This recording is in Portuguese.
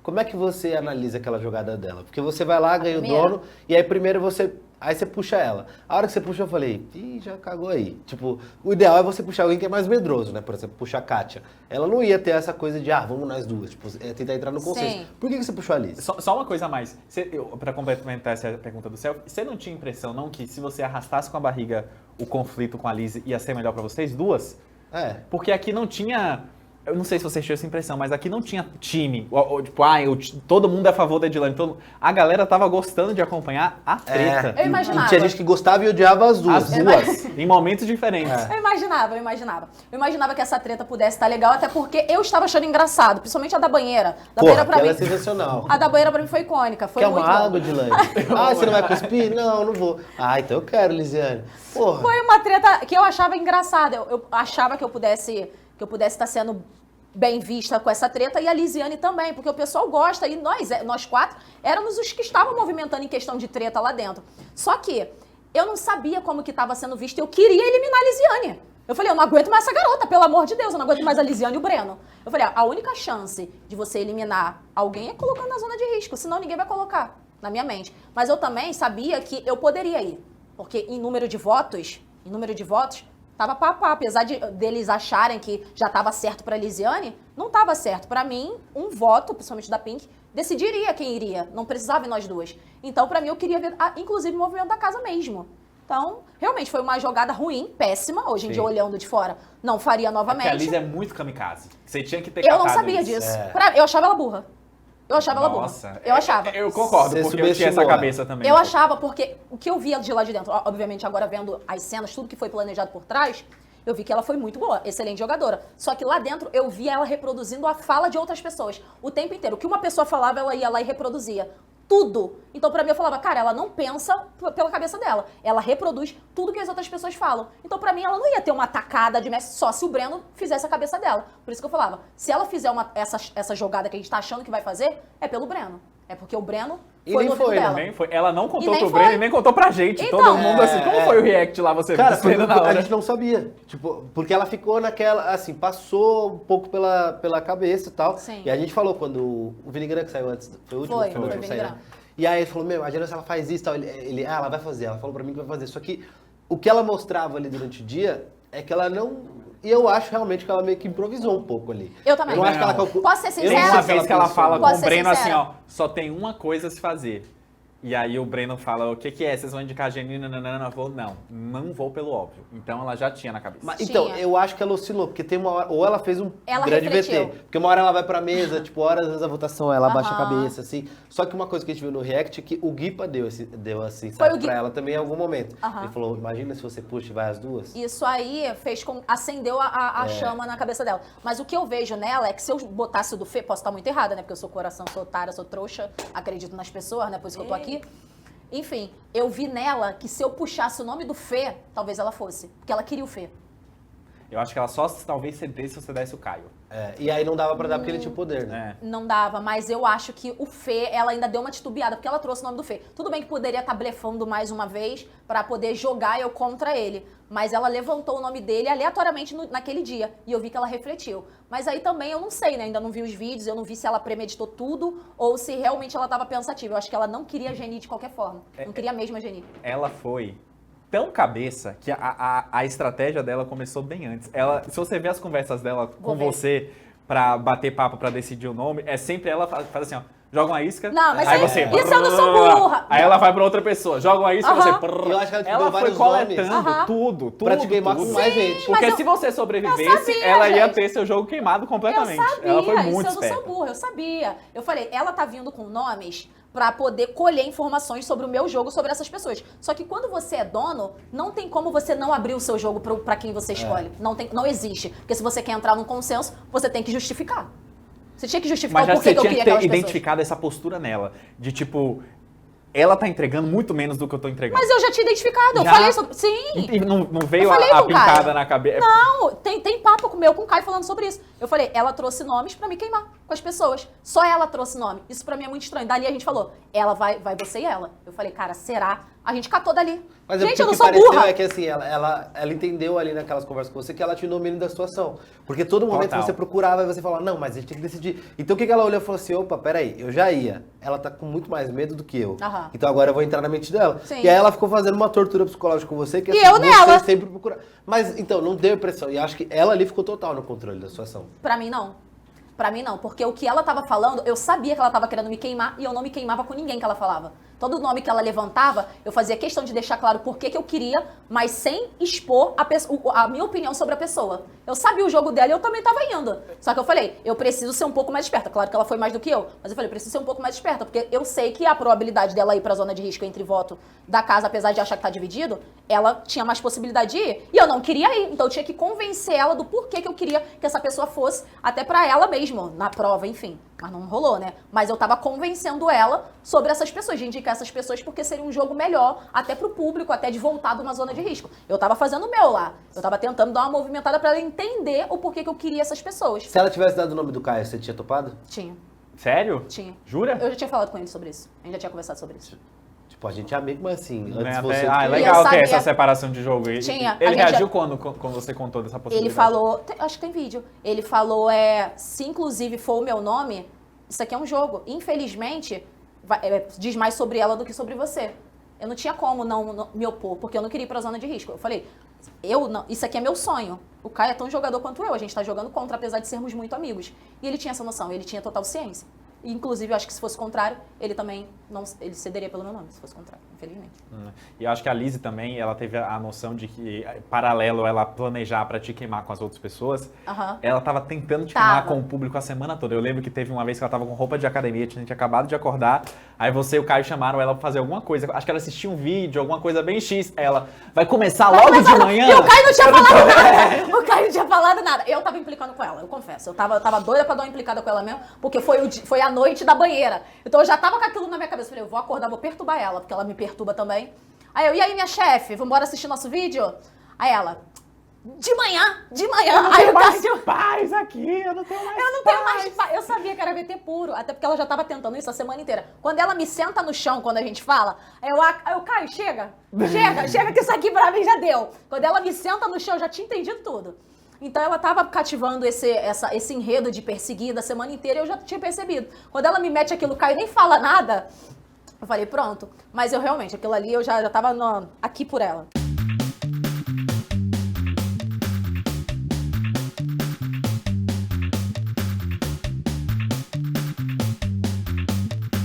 como é que você analisa aquela jogada dela? Porque você vai lá, ganha o Primeiro. dono, e aí primeiro você... Aí você puxa ela. A hora que você puxa, eu falei, ih, já cagou aí. Tipo, o ideal é você puxar alguém que é mais medroso, né? Por exemplo, puxar a Kátia. Ela não ia ter essa coisa de, vamos nós duas. Tipo, é tentar entrar no consenso. Sim. Por que você puxou a Liz? Só uma coisa a mais. Pra complementar essa pergunta do Céu, você não tinha impressão, não, que se você arrastasse com a barriga o conflito com a Liz, ia ser melhor pra vocês duas? É. Porque aqui não tinha... Eu não sei se vocês tinham essa impressão, mas aqui não tinha time. Tipo, todo mundo é a favor da Edilane. A galera tava gostando de acompanhar a treta. Eu imaginava. E tinha gente que gostava e odiava as duas. As duas, em momentos diferentes. Eu imaginava. Eu imaginava que essa treta pudesse estar legal, até porque eu estava achando engraçado, principalmente a da banheira. Da banheira pra aquela mim. é sensacional. A da banheira pra mim foi icônica, foi Quer muito uma bom. água, Edilane? Você não vai cuspir? Não, não vou. Então eu quero, Lisiane. Porra. Foi uma treta que eu achava engraçada. Eu achava que eu pudesse estar sendo bem vista com essa treta, e a Lisiane também, porque o pessoal gosta, e nós quatro éramos os que estavam movimentando em questão de treta lá dentro. Só que eu não sabia como que estava sendo visto, eu queria eliminar a Lisiane. Eu falei, eu não aguento mais essa garota, pelo amor de Deus, eu não aguento mais a Lisiane e o Breno. Eu falei, a única chance de você eliminar alguém é colocando na zona de risco, senão ninguém vai colocar na minha mente. Mas eu também sabia que eu poderia ir, porque em número de votos, tava pá, apesar deles acharem que já estava certo para Lisiane, não estava certo. Para mim, um voto, principalmente da Pink, decidiria quem iria. Não precisava em nós duas. Então, para mim, eu queria ver, inclusive, o movimento da casa mesmo. Então, realmente, foi uma jogada ruim, péssima. Hoje em dia, olhando de fora, não faria novamente. Porque a Liz é muito kamikaze. Você tinha que ter Eu não catado sabia isso. disso. Eu achava ela burra. Eu achava. Eu concordo, Você porque eu tinha essa subestimou cabeça também. Eu achava, porque o que eu via de lá de dentro, obviamente agora vendo as cenas, tudo que foi planejado por trás, eu vi que ela foi muito boa, excelente jogadora. Só que lá dentro eu via ela reproduzindo a fala de outras pessoas o tempo inteiro. O que uma pessoa falava, ela ia lá e reproduzia. Tudo. Então, pra mim, eu falava, cara, ela não pensa pela cabeça dela. Ela reproduz tudo que as outras pessoas falam. Então, pra mim, ela não ia ter uma tacada de Messi só se o Breno fizesse a cabeça dela. Por isso que eu falava, se ela fizer essa jogada que a gente tá achando que vai fazer, é pelo Breno. É porque o Breno foi no ouvido dela. Nem foi. Ela não contou nem pro foi. Breno e nem contou pra gente. Então, Todo mundo assim, como foi o react lá, você Cara, vendo na a hora? gente não sabia. Tipo, porque ela ficou naquela, assim, passou um pouco pela cabeça e tal. Sim. E a gente falou quando o Vini Gran que saiu antes, foi o último? Foi o o último Vini sair, né? Gran. E aí ele falou, imagina se ela faz isso e tal. Ela vai fazer. Ela falou pra mim que vai fazer. Só que o que ela mostrava ali durante o dia é que ela não... E eu acho realmente que ela meio que improvisou um pouco ali. Eu também. Eu não acho que ela Não. calculou. Posso ser Tem sincera? uma vez que ela fala com Posso o ser Breno assim, sincera? ó, só tem uma coisa a se fazer. E aí o Breno fala, o que é? Vocês vão indicar a Janine? Ela falou, não vou pelo óbvio. Então ela já tinha na cabeça. Mas, então, Tinha. eu acho que ela oscilou, porque tem uma hora, ou ela fez um Ela grande refletiu. VT, porque uma hora ela vai pra mesa, tipo, horas antes da votação, ela abaixa a Aham. cabeça, assim. Só que uma coisa que a gente viu no React é que o Guipa deu assim, Foi sabe, o Gui- pra ela também em algum momento. Aham. Ele falou, imagina se você puxa e vai as duas. Isso aí acendeu a chama na cabeça dela. Mas o que eu vejo nela é que se eu botasse o do Fê, posso estar muito errada, né? Porque eu sou coração, sou otária, sou trouxa, acredito nas pessoas, né? Por isso que eu tô aqui. Enfim, eu vi nela que se eu puxasse o nome do Fê, talvez ela fosse. Porque ela queria o Fê. Eu acho que ela só talvez cedesse se você desse o Caio. E aí não dava pra dar porque ele tinha o poder, né? Não dava, mas eu acho que o Fê, ela ainda deu uma titubeada, porque ela trouxe o nome do Fê. Tudo bem que poderia estar blefando mais uma vez pra poder jogar eu contra ele. Mas ela levantou o nome dele aleatoriamente naquele dia. E eu vi que ela refletiu. Mas aí também eu não sei, né? Ainda não vi os vídeos, eu não vi se ela premeditou tudo ou se realmente ela estava pensativa. Eu acho que ela não queria a Geni de qualquer forma. Não queria mesmo a Geni. Ela foi tão cabeça que a estratégia dela começou bem antes. Se você ver as conversas dela com ver. você pra bater papo, pra decidir o nome, é sempre ela faz assim, ó. Joga uma isca, Não, mas aí aí- você... isso eu não sou burra. Aí ela vai pra outra pessoa, joga uma isca, Aham. você... Eu acho que ela te deu Ela foi vários coletando nomes. Aham. tudo, Pra te queimar com mais gente. Porque mas se você sobrevivesse, eu sabia, ela ia gente. ter seu jogo queimado completamente. Eu sabia, Ela foi muito isso eu não esperta. sou burra, eu sabia. Eu falei, ela tá vindo com nomes pra poder colher informações sobre o meu jogo, sobre essas pessoas. Só que quando você é dono, não tem como você não abrir o seu jogo pra quem você escolhe. Não existe. Porque se você quer entrar num consenso, você tem que justificar. Você tinha que justificar Mas o já porquê você que eu tinha queria que ter aquelas pessoas. identificado essa postura nela. De tipo, ela tá entregando muito menos do que eu tô entregando. Mas eu já tinha identificado, eu Já? falei sobre... Sim! E não veio Eu falei a com o pintada Caio. na cabeça. Não, tem papo meu com o Caio falando sobre isso. Eu falei, ela trouxe nomes pra me queimar. com as pessoas. Só ela trouxe nome. Isso pra mim é muito estranho. Dali a gente falou, ela vai você e ela. Eu falei, cara, será? A gente catou dali. Mas gente, o eu não que sou pareceu burra. é que assim, ela entendeu ali naquelas conversas com você que ela tinha o domínio da situação. Porque todo momento Total. você procurava e você falava, não, mas a gente tem que decidir. Então o que ela olhou e falou assim, opa, peraí, eu já ia. Ela tá com muito mais medo do que eu. Aham. Então agora eu vou entrar na mente dela. Sim. E aí ela ficou fazendo uma tortura psicológica com você, que E assim, eu você nela. sempre procura. Mas então, não deu impressão. E acho que ela ali ficou total no controle da situação. Pra mim, não. Pra mim, não. Porque o que ela tava falando, eu sabia que ela tava querendo me queimar e eu não me queimava com ninguém que ela falava. Todo nome que ela levantava, eu fazia questão de deixar claro por que eu queria, mas sem expor a minha opinião sobre a pessoa. Eu sabia o jogo dela e eu também tava indo. Só que eu falei, eu preciso ser um pouco mais esperta. Claro que ela foi mais do que eu, mas eu falei, eu preciso ser um pouco mais esperta, porque eu sei que a probabilidade dela ir pra zona de risco entre voto da casa, apesar de achar que tá dividido, ela tinha mais possibilidade de ir. E eu não queria ir. Então eu tinha que convencer ela do porquê que eu queria que essa pessoa fosse, até pra ela mesmo, na prova, enfim. Mas não rolou, né? Mas eu tava convencendo ela sobre essas pessoas, de indicar essas pessoas porque seria um jogo melhor, até pro público, até de voltar de uma zona de risco. Eu tava fazendo o meu lá. Eu tava tentando dar uma movimentada pra ela entender o porquê que eu queria essas pessoas. Se ela tivesse dado o nome do Caio, você tinha topado? Tinha. Sério? Tinha. Jura? Eu já tinha falado com ele sobre isso. A gente já tinha conversado sobre isso. Tipo, a gente é amigo, mas assim, Vem antes até- você... Ah, é E legal eu ter sabia- essa separação de jogo. Tinha, a Ele gente reagiu já- quando você contou dessa possibilidade? Ele falou, acho que tem vídeo. Ele falou, se inclusive for o meu nome, isso aqui é um jogo. Infelizmente, diz mais sobre ela do que sobre você. Eu não tinha como não me opor, porque eu não queria ir pra zona de risco. Eu falei, isso aqui é meu sonho. O Caio é tão jogador quanto eu, a gente tá jogando contra, apesar de sermos muito amigos. E ele tinha essa noção, ele tinha total ciência. E, inclusive, eu acho que se fosse contrário, ele também ele cederia pelo meu nome, se fosse contrário, infelizmente. E eu acho que a Lizzy também, ela teve a noção de que, paralelo ela planejar pra te queimar com as outras pessoas, Aham. ela tava tentando te queimar com o público a semana toda. Eu lembro que teve uma vez que ela tava com roupa de academia, tinha acabado de acordar, aí você e o Caio chamaram ela pra fazer alguma coisa. Acho que ela assistiu um vídeo, alguma coisa bem X. Aí ela, vai começar logo de manhã? E o Caio não tinha falado nada. O Caio não tinha falado nada. Eu tava implicando com ela, eu confesso. Eu tava doida pra dar uma implicada com ela mesmo, porque foi a noite da banheira. Então eu já tava com aquilo na minha cabeça. Eu falei, eu vou acordar, vou perturbar ela, porque ela me perturba também. Aí eu, e aí, minha chefe, vamos embora assistir nosso vídeo? Aí ela, de manhã. Eu não Aí tenho o mais Caio, paz aqui, eu não tenho mais eu não tenho mais paz. Eu sabia que era VT puro, até porque ela já tava tentando isso a semana inteira. Quando ela me senta no chão, quando a gente fala, aí eu Caio, chega que isso aqui pra mim já deu. Quando ela me senta no chão, eu já tinha entendido tudo. Então ela tava cativando esse enredo de perseguir da semana inteira e eu já tinha percebido. Quando ela me mete aquilo, o Caio nem fala nada, eu falei, pronto. Mas eu realmente, aquilo ali, eu já tava aqui por ela.